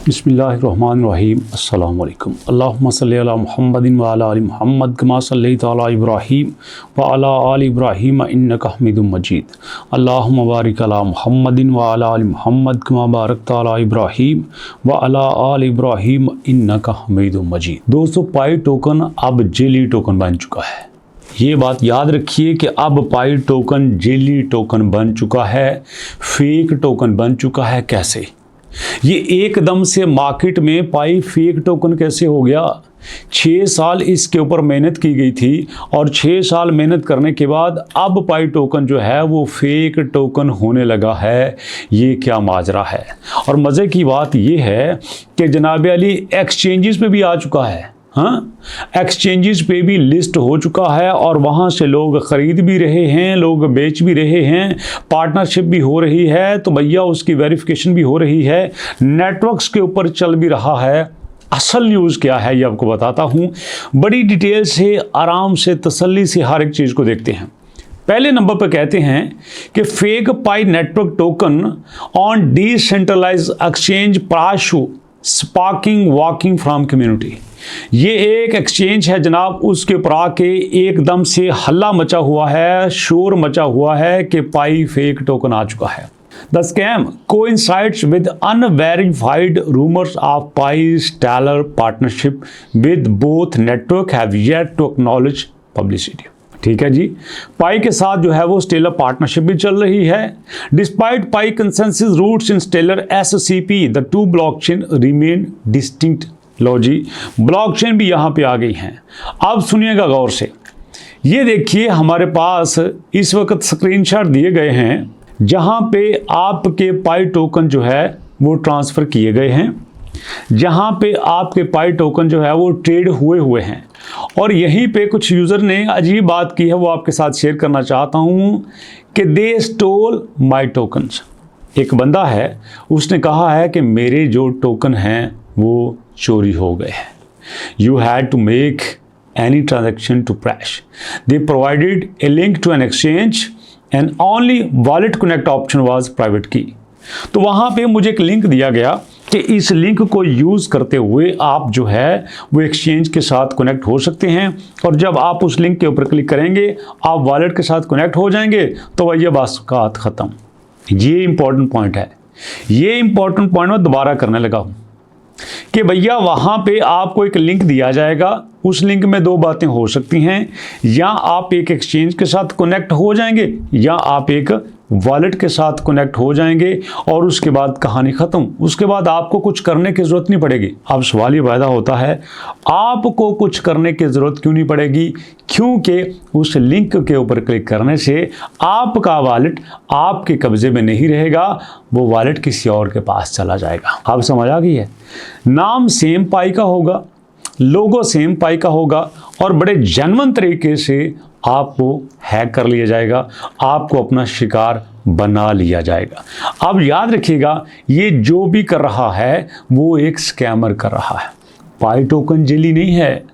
बिस्मिल्लाहिर्रहमानिर्रहीम। अस्सलाम वालेकुम। अल्लाहुम्मा सल्लि अला मुहम्मदिन व अला आलि मुहम्मद कमा सल्लैता अला इब्राहीम व अला आलि इब्राहीम इन्नका हमीदुम मजीद। अल्लाहुम्मा बारिक अला मुहम्मदिन व अला आलि मुहम्मद कमा बारकता अला इब्राहीम व अला आलि इब्राहीम इन्नका हमीदुम मजीद। दोस्तों, पाई टोकन अब जेली टोकन बन चुका है। ये बात याद रखिए कि अब पाई टोकन जेली टोकन बन चुका है, फेक टोकन बन चुका है। कैसे ये एकदम से मार्केट में पाई फेक टोकन कैसे हो गया? 6 साल इसके ऊपर मेहनत की गई थी और 6 साल मेहनत करने के बाद अब पाई टोकन जो है वो फेक टोकन होने लगा है। ये क्या माजरा है? और मज़े की बात ये है कि जनाब अली एक्सचेंजेस पे भी आ चुका है। हाँ, एक्सचेंजेस पे भी लिस्ट हो चुका है और वहाँ से लोग ख़रीद भी रहे हैं, लोग बेच भी रहे हैं, पार्टनरशिप भी हो रही है, तो भैया उसकी वेरिफिकेशन भी हो रही है, नेटवर्क्स के ऊपर चल भी रहा है। असल न्यूज़ क्या है ये आपको बताता हूँ। बड़ी डिटेल से, आराम से, तसल्ली से हर एक चीज़ को देखते हैं। पहले नंबर पर कहते हैं कि fake Pi network token on decentralised exchange प्राशु स्पार्किंग वॉकिंग फ्रॉम कम्युनिटी। ये एक एक्सचेंज है जनाब, उसके ऊपर आके एकदम से हल्ला मचा हुआ है, शोर मचा हुआ है कि पाई फेक टोकन आ चुका है। The scam coincides with unverified rumors of Pi-Stellar partnership with both network have yet to acknowledge publicity। ठीक है जी, पाई के साथ जो है वो स्टेलर पार्टनरशिप भी चल रही है। Despite Pi consensus roots in Stellar SCP the two blockchain remain distinct. लो जी, ब्लॉकचेन भी यहाँ पे आ गई हैं। अब सुनिएगा गौर से। ये देखिए, हमारे पास इस वक्त स्क्रीनशॉट दिए गए हैं जहाँ पे आपके पाई टोकन जो है वो ट्रांसफ़र किए गए हैं, जहाँ पे आपके पाई टोकन जो है वो ट्रेड हुए हैं। और यहीं पे कुछ यूज़र ने अजीब बात की है, वो आपके साथ शेयर करना चाहता हूँ कि दे स्टोल माई टोकन्स। एक बंदा है, उसने कहा है कि मेरे जो टोकन हैं वो चोरी हो गए हैं। You had to make any transaction to crash. They provided a link to an exchange and only wallet connect option was private key. तो वहाँ पे मुझे एक लिंक दिया गया कि इस लिंक को यूज़ करते हुए आप जो है वो एक्सचेंज के साथ कनेक्ट हो सकते हैं, और जब आप उस लिंक के ऊपर क्लिक करेंगे आप वॉलेट के साथ कनेक्ट हो जाएंगे। तो भैया बस बात ख़त्म। ये इंपॉर्टेंट पॉइंट है। ये इंपॉर्टेंट पॉइंट मैं दोबारा करने लगा हूँ कि भैया वहाँ पे आपको एक लिंक दिया जाएगा। उस लिंक में 2 बातें हो सकती हैं, या आप एक एक्सचेंज के साथ कनेक्ट हो जाएंगे या आप एक वॉलेट के साथ कनेक्ट हो जाएंगे, और उसके बाद कहानी ख़त्म। उसके बाद आपको कुछ करने की ज़रूरत नहीं पड़ेगी। अब सवाल ये पैदा होता है, आपको कुछ करने की ज़रूरत क्यों नहीं पड़ेगी? क्योंकि उस लिंक के ऊपर क्लिक करने से आपका वॉलेट आपके कब्ज़े में नहीं रहेगा, वो वॉलेट किसी और के पास चला जाएगा। आप समझ आ गई है? नाम सेम पाई का होगा, लोगो सेम पाई का होगा, और बड़े जेन्युइन तरीके से आपको हैक कर लिया जाएगा, आपको अपना शिकार बना लिया जाएगा। अब याद रखिएगा, ये जो भी कर रहा है वो एक स्कैमर कर रहा है। पाई टोकन जेली नहीं है,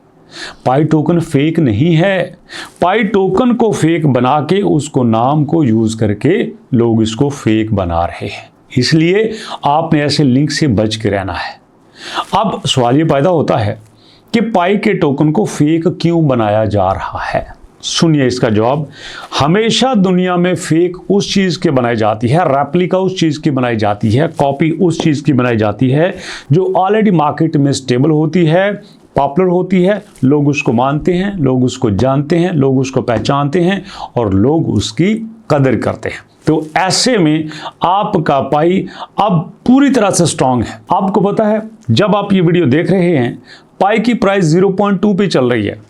पाई टोकन फेक नहीं है। पाई टोकन को फेक बना के उसको नाम को यूज़ करके लोग इसको फेक बना रहे हैं, इसलिए आपने ऐसे लिंक से बच के रहना है। अब सवाल ये पैदा होता है कि पाई के टोकन को फेक क्यों बनाया जा रहा है? सुनिए इसका जवाब। हमेशा दुनिया में फेक उस चीज़ की बनाई जाती है, रेप्लिका उस चीज़ की बनाई जाती है, कॉपी उस चीज़ की बनाई जाती है जो ऑलरेडी मार्केट में स्टेबल होती है, पॉपुलर होती है, लोग उसको मानते हैं, लोग उसको जानते हैं, लोग उसको पहचानते हैं और लोग उसकी कदर करते हैं। तो ऐसे में आपका पाई अब पूरी तरह से स्ट्रांग है। आपको पता है, जब आप ये वीडियो देख रहे हैं, पाई की प्राइस 0.2 पे चल रही है।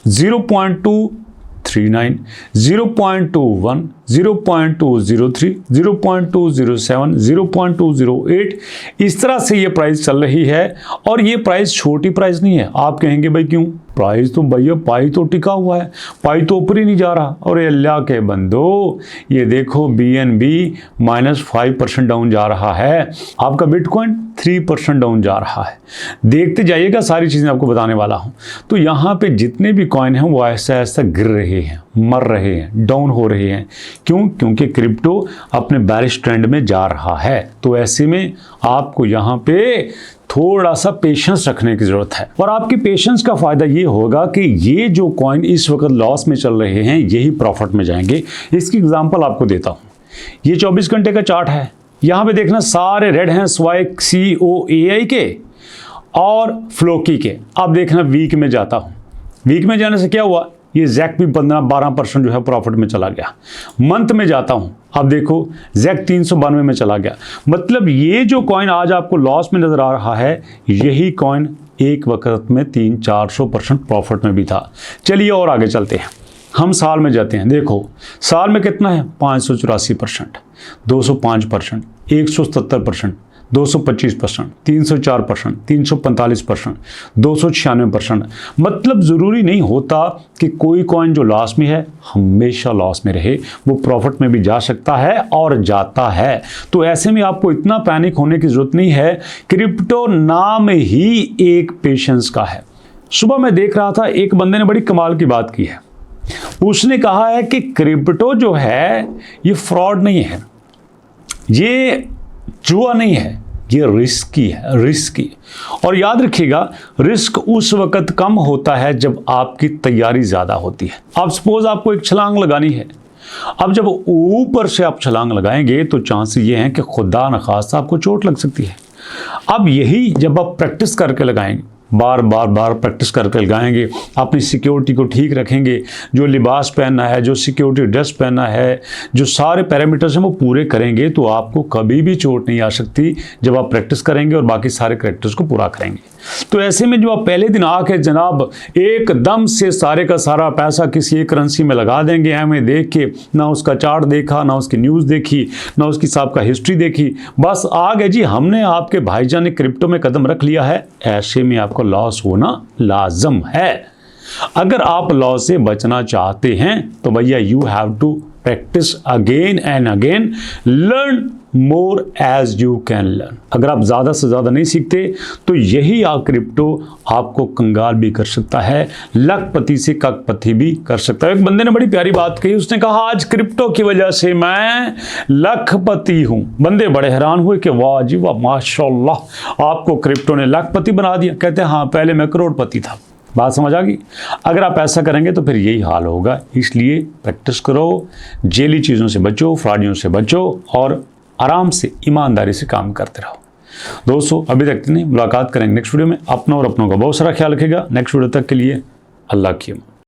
0.239, 0.21, 0.203, 0.207, 0.208, इस तरह से ये प्राइस चल रही है। और ये प्राइस छोटी प्राइस नहीं है। आप कहेंगे भाई क्यों? प्राइस तो भैया पाई तो टिका हुआ है, पाई तो ऊपर ही नहीं जा रहा। और अल्लाह के बंदो, ये देखो BNB -5% डाउन जा रहा है, आपका बिटकॉइन 3% डाउन जा रहा है। देखते जाइएगा, सारी चीज़ें आपको बताने वाला हूँ। तो यहाँ पे जितने भी कॉइन हैं वो ऐसा ऐसा गिर रहे हैं, मर रहे हैं, डाउन हो रहे हैं। क्यों? क्योंकि क्रिप्टो अपने बेरिश ट्रेंड में जा रहा है। तो ऐसे में आपको यहाँ पे थोड़ा सा पेशेंस रखने की ज़रूरत है। और आपकी पेशेंस का फ़ायदा ये होगा कि ये जो कॉइन इस वक्त लॉस में चल रहे हैं यही प्रॉफिट में जाएंगे। इसकी एग्जांपल आपको देता हूँ। ये 24 घंटे का चार्ट है, यहाँ पे देखना सारे रेड हैं स्वाइक COAI के और फ्लोकी के। अब देखना वीक में जाता हूँ, वीक में जाने से क्या हुआ, ये जैक भी 15-12% जो है प्रॉफिट में चला गया। मंथ में जाता हूँ, अब देखो जैक 392 में चला गया। मतलब ये जो कॉइन आज आपको लॉस में नज़र आ रहा है यही कॉइन एक वक्त में 300-400% प्रॉफिट में भी था। चलिए और आगे चलते हैं, हम साल में जाते हैं। देखो साल में कितना है, 584%, 205%, 177%, 225%, 304%, 345%, 296%। मतलब ज़रूरी नहीं होता कि कोई कॉइन जो लॉस में है हमेशा लॉस में रहे, वो प्रॉफिट में भी जा सकता है और जाता है। तो ऐसे में आपको इतना पैनिक होने की ज़रूरत नहीं है। क्रिप्टो नाम ही एक पेशेंस का है। सुबह मैं देख रहा था, एक बंदे ने बड़ी कमाल की बात की है। उसने कहा है कि क्रिप्टो जो है ये फ्रॉड नहीं है, ये जुआ नहीं है, ये रिस्की है, रिस्की। और याद रखिएगा रिस्क उस वक्त कम होता है जब आपकी तैयारी ज़्यादा होती है। अब सपोज आपको एक छलांग लगानी है, अब जब ऊपर से आप छलांग लगाएंगे तो चांस ये हैं कि खुदा न खास्ता आपको चोट लग सकती है। अब यही जब आप प्रैक्टिस करके लगाएंगे, बार बार प्रैक्टिस करके लगाएंगे, अपनी सिक्योरिटी को ठीक रखेंगे, जो लिबास पहनना है, जो सिक्योरिटी ड्रेस पहनना है, जो सारे पैरामीटर्स हैं वो पूरे करेंगे तो आपको कभी भी चोट नहीं आ सकती जब आप प्रैक्टिस करेंगे और बाकी सारे करैक्टर्स को पूरा करेंगे। तो ऐसे में जो आप पहले दिन आके जनाब एकदम से सारे का सारा पैसा किसी एक करेंसी में लगा देंगे, हमें देख के ना उसका चार्ट देखा, ना उसकी न्यूज़ देखी, ना उसकी साहब का हिस्ट्री देखी, बस आ गए जी हमने आपके भाईजान ने क्रिप्टो में कदम रख लिया है, ऐसे में आपको लॉस होना लाजम है। अगर आप लॉस से बचना चाहते हैं तो भैया you have to practise again and again, learn more as you can learn. अगर आप ज़्यादा से ज़्यादा नहीं सीखते तो यही क्रिप्टो आपको कंगाल भी कर सकता है, लखपति से कखपति भी कर सकता है। एक बंदे ने बड़ी प्यारी बात कही, उसने कहा आज क्रिप्टो की वजह से मैं लखपति हूँ। बंदे बड़े हैरान हुए कि वाह जी वाह, माशाल्लाह आपको क्रिप्टो ने लखपति बना दिया। कहते हैं हाँ पहले मैं करोड़पति था। बात समझ आ गई? अगर आप ऐसा करेंगे तो फिर यही हाल होगा। इसलिए प्रैक्टिस करो, जेली चीज़ों से बचो, फ्रॉडियों से बचो और आराम से ईमानदारी से काम करते रहो। दोस्तों अभी तक नहीं, मुलाकात करेंगे नेक्स्ट वीडियो में। अपना और अपनों का बहुत सारा ख्याल रखिएगा। नेक्स्ट वीडियो तक के लिए अल्लाह की अमान।